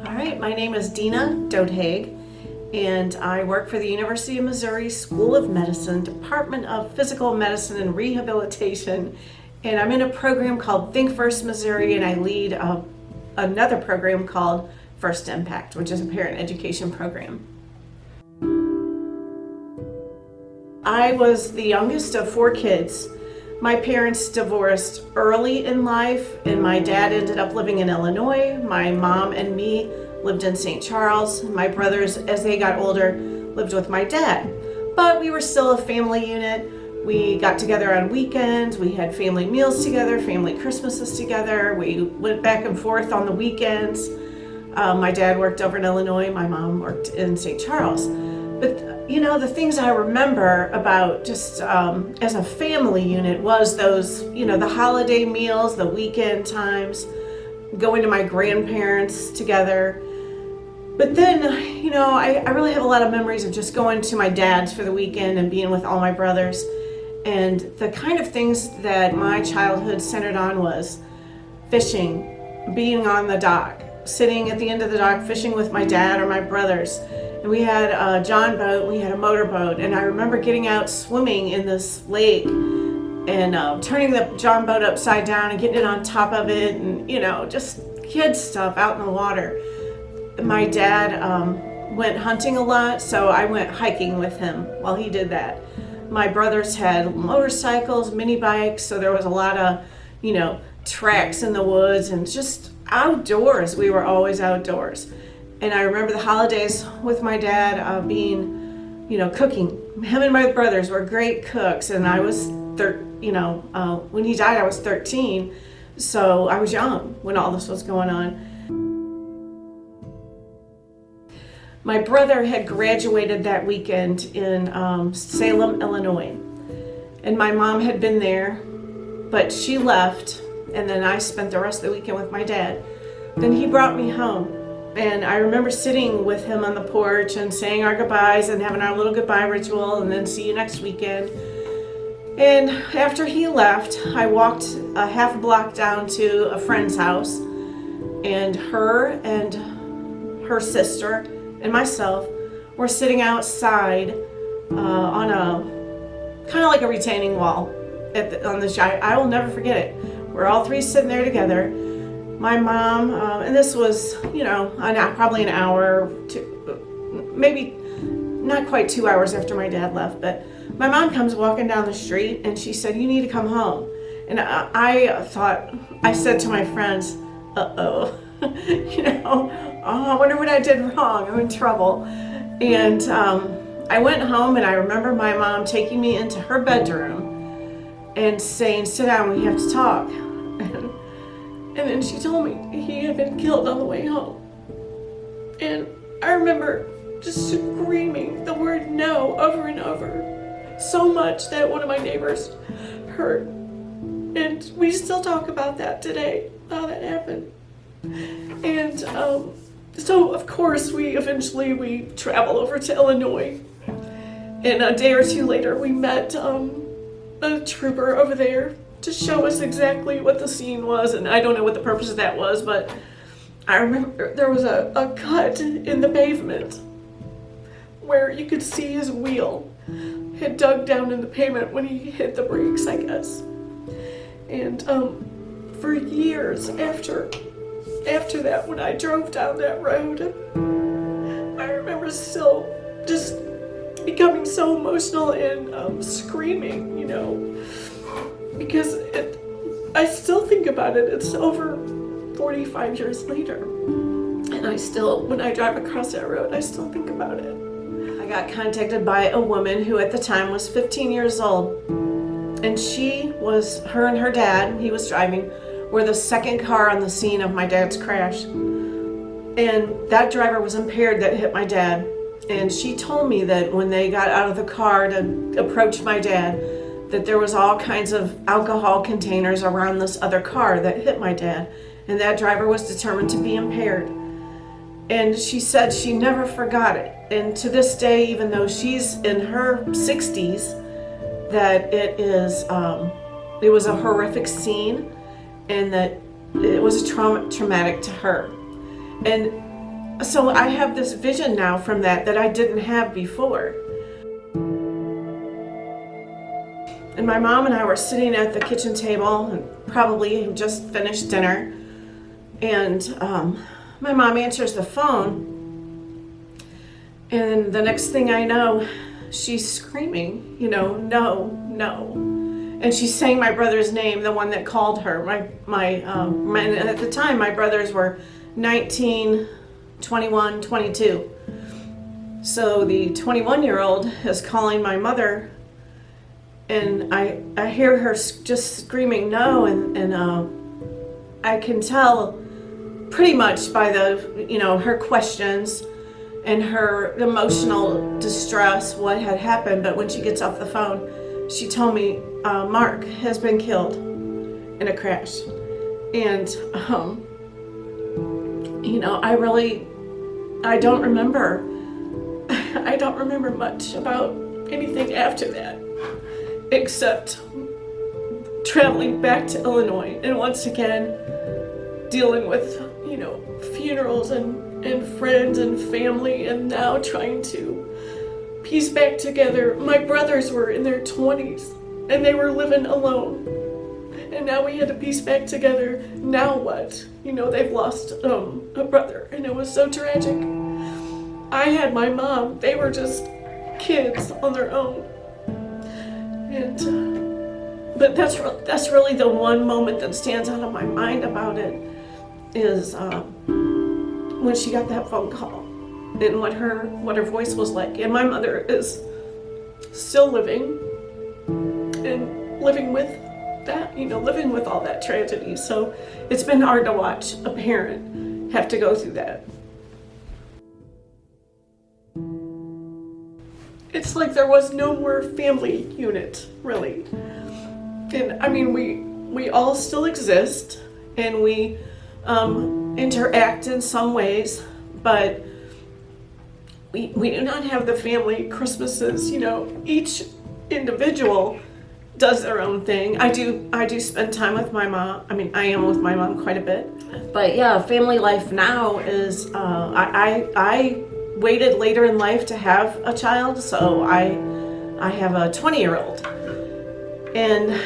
All right, my name is Deana Dothage, and I work for the University of Missouri School of Medicine, Department of Physical Medicine and Rehabilitation, and I'm in a program called Think First Missouri, and I lead another program called First Impact, which is a parent education program. I was the youngest of 4 kids. My parents divorced early in life, and my dad ended up living in Illinois. My mom and me lived in St. Charles. My brothers, as they got older, lived with my dad. But we were still a family unit. We got together on weekends. We had family meals together, family Christmases together. We went back and forth on the weekends. My dad worked over in Illinois. My mom worked in St. Charles. But you know, the things I remember about just as a family unit was those, the holiday meals, the weekend times, going to my grandparents together. But then, I really have a lot of memories of just going to my dad's for the weekend and being with all my brothers. And the kind of things that my childhood centered on was fishing, being on the dock, sitting at the end of the dock fishing with my dad or my brothers. And we had a john boat, we had a motorboat, and I remember getting out swimming in this lake and turning the john boat upside down and getting it on top of it, and just kid stuff out in the water. My dad went hunting a lot, so I went hiking with him while he did that. My brothers had motorcycles, mini bikes, so there was a lot of tracks in the woods and just outdoors. We were always outdoors. And I remember the holidays with my dad being, cooking. Him and my brothers were great cooks, and I was, when he died, I was 13, so I was young when all this was going on. My brother had graduated that weekend in Salem, Illinois, and my mom had been there, but she left, and then I spent the rest of the weekend with my dad. Then he brought me home. And I remember sitting with him on the porch and saying our goodbyes and having our little goodbye ritual and then see you next weekend. And after he left, I walked a half block down to a friend's house, and her sister and myself were sitting outside on a kind of like a retaining wall on the shy. I will never forget it. We're all 3 sitting there together. My mom, and this was, probably an hour, maybe not quite 2 hours after my dad left, but my mom comes walking down the street and she said, "You need to come home." And I said to my friends, I wonder what I did wrong. I'm in trouble. And I went home, and I remember my mom taking me into her bedroom and saying, "Sit down, we have to talk." And then she told me he had been killed on the way home. And I remember just screaming the word no over and over, so much that one of my neighbors heard. And we still talk about that today, how that happened. And so of course we travel over to Illinois. And a day or two later we met a trooper over there to show us exactly what the scene was, and I don't know what the purpose of that was, but I remember there was a cut in the pavement where you could see his wheel had dug down in the pavement when he hit the brakes, I guess. And for years after that, when I drove down that road, I remember still just becoming so emotional and screaming, because I still think about it. It's over 45 years later, and when I drive across that road, I still think about it. I got contacted by a woman who at the time was 15 years old, and her and her dad, he was driving, were the second car on the scene of my dad's crash. And that driver was impaired that hit my dad, and she told me that when they got out of the car to approach my dad, that there was all kinds of alcohol containers around this other car that hit my dad, and that driver was determined to be impaired. And she said she never forgot it, and to this day, even though she's in her 60s, that it was a horrific scene, and that it was traumatic to her. And So I have this vision now from that I didn't have before. And my mom and I were sitting at the kitchen table and probably just finished dinner. And my mom answers the phone. And the next thing I know, she's screaming, no, no. And she's saying my brother's name, the one that called her. At the time, my brothers were 19, 21, 22. So the 21-year-old is calling my mother, and I hear her just screaming no, and I can tell pretty much by her questions and her emotional distress what had happened. But when she gets off the phone, she told me Mark has been killed in a crash. And I don't remember much about anything after that, except traveling back to Illinois and once again dealing with, funerals and friends and family, and now trying to piece back together. My brothers were in their 20s and they were living alone. And now we had to piece back together, now what? They've lost a brother, and it was so tragic. I had my mom, they were just kids on their own. But that's really the one moment that stands out of my mind about it, is when she got that phone call and what her voice was like. And my mother is still living and living with that, living with all that tragedy. So it's been hard to watch a parent have to go through that. It's like there was no more family unit, really. And I mean, we all still exist, and we interact in some ways, but we do not have the family Christmases. Each individual does their own thing. I do spend time with my mom. I mean, I am with my mom quite a bit. But yeah, family life now is, I waited later in life to have a child, so I have a 20-year-old. And,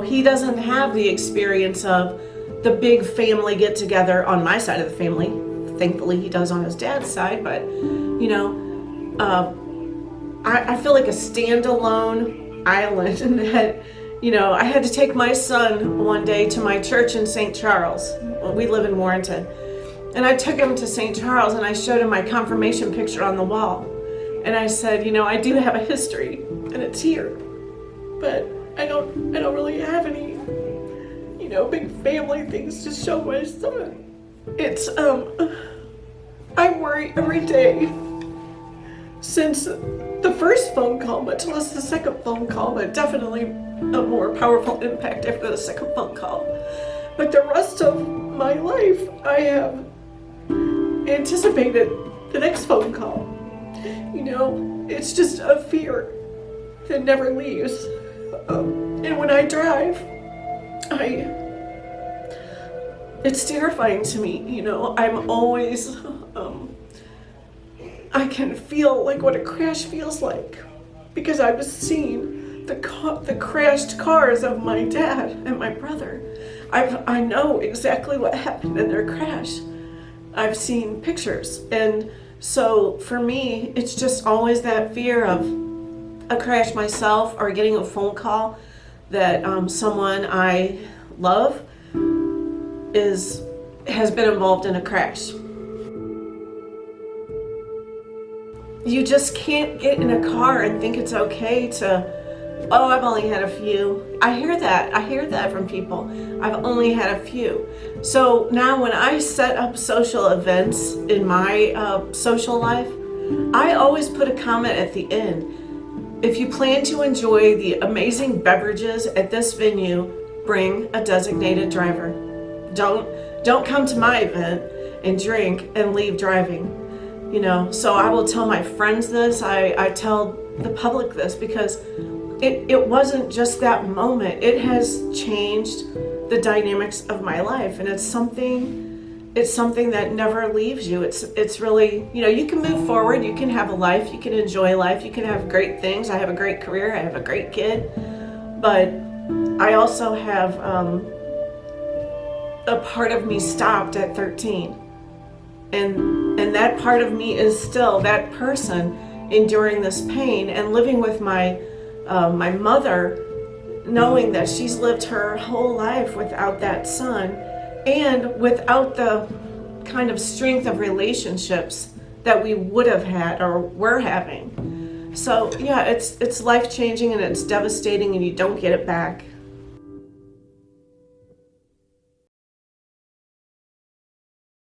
he doesn't have the experience of the big family get together on my side of the family. Thankfully, he does on his dad's side, but, I feel like a standalone island, and that, I had to take my son one day to my church in St. Charles. We live in Warrenton. And I took him to St. Charles, and I showed him my confirmation picture on the wall. And I said, I do have a history, and it's here. But I don't really have any, big family things to show my son. It's, I worry every day since the first phone call, much less the second phone call, but definitely a more powerful impact after the second phone call. But the rest of my life, I have anticipated the next phone call. It's just a fear that never leaves. And when I drive, it's terrifying to me. I'm always, I can feel like what a crash feels like, because I was seeing the crashed cars of my dad and my brother. I know exactly what happened in their crash. I've seen pictures, and so for me, it's just always that fear of a crash myself, or getting a phone call that someone I love has been involved in a crash. You just can't get in a car and think it's okay to, I've only had a few. I hear that from people. I've only had a few. So now when I set up social events in my social life, I always put a comment at the end. If you plan to enjoy the amazing beverages at this venue, bring a designated driver. Don't come to my event and drink and leave driving. So I will tell my friends this, I tell the public this, because it wasn't just that moment. It has changed the dynamics of my life, and it's something it's something that never leaves you. It's really, you can move forward, you can have a life, you can enjoy life, you can have great things. I have a great career, I have a great kid, but I also have a part of me stopped at 13, and that part of me is still that person enduring this pain and living with my mother, knowing that she's lived her whole life without that son and without the kind of strength of relationships that we would have had or were having. So yeah, it's life changing and it's devastating and you don't get it back.